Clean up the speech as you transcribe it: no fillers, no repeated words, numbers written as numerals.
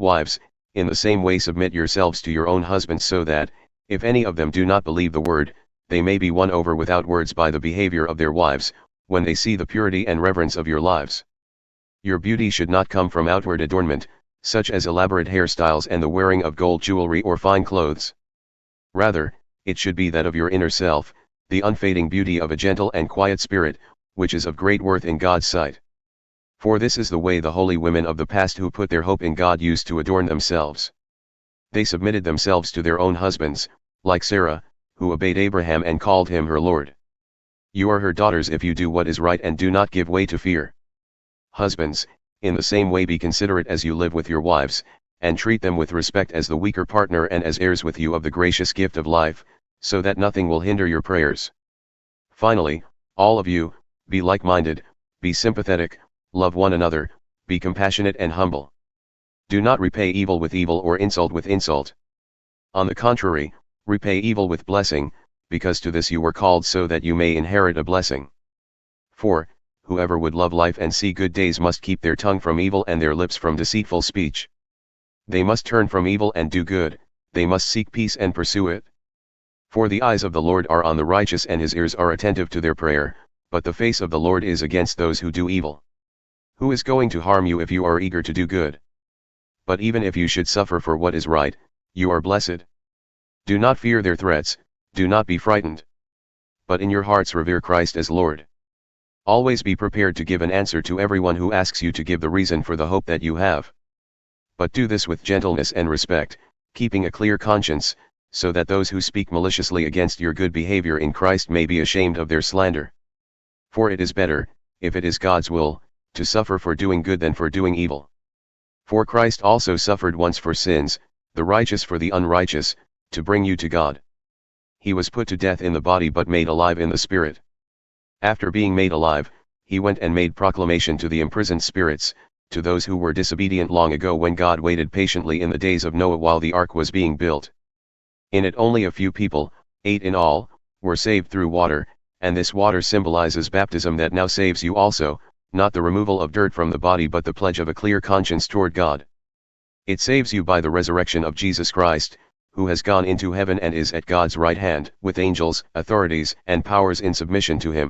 Wives, in the same way submit yourselves to your own husbands, so that, if any of them do not believe the word, they may be won over without words by the behavior of their wives, when they see the purity and reverence of your lives. Your beauty should not come from outward adornment, such as elaborate hairstyles and the wearing of gold jewelry or fine clothes. Rather, it should be that of your inner self, the unfading beauty of a gentle and quiet spirit, which is of great worth in God's sight. For this is the way the holy women of the past who put their hope in God used to adorn themselves. They submitted themselves to their own husbands, like Sarah, who obeyed Abraham and called him her Lord. You are her daughters if you do what is right and do not give way to fear. Husbands, in the same way be considerate as you live with your wives, and treat them with respect as the weaker partner and as heirs with you of the gracious gift of life, so that nothing will hinder your prayers. Finally, all of you, be like-minded, be sympathetic, love one another, be compassionate and humble. Do not repay evil with evil or insult with insult. On the contrary, repay evil with blessing, because to this you were called, so that you may inherit a blessing. For, whoever would love life and see good days must keep their tongue from evil and their lips from deceitful speech. They must turn from evil and do good, they must seek peace and pursue it. For the eyes of the Lord are on the righteous and his ears are attentive to their prayer, but the face of the Lord is against those who do evil. Who is going to harm you if you are eager to do good? But even if you should suffer for what is right, you are blessed. Do not fear their threats, do not be frightened. But in your hearts revere Christ as Lord. Always be prepared to give an answer to everyone who asks you to give the reason for the hope that you have. But do this with gentleness and respect, keeping a clear conscience, so that those who speak maliciously against your good behavior in Christ may be ashamed of their slander. For it is better, if it is God's will, to suffer for doing good than for doing evil. For Christ also suffered once for sins, the righteous for the unrighteous, to bring you to God. He was put to death in the body but made alive in the spirit. After being made alive, he went and made proclamation to the imprisoned spirits, to those who were disobedient long ago when God waited patiently in the days of Noah while the ark was being built. In it only a few people, 8 in all, were saved through water, and this water symbolizes baptism that now saves you also, not the removal of dirt from the body but the pledge of a clear conscience toward God. It saves you by the resurrection of Jesus Christ, who has gone into heaven and is at God's right hand, with angels, authorities, and powers in submission to him.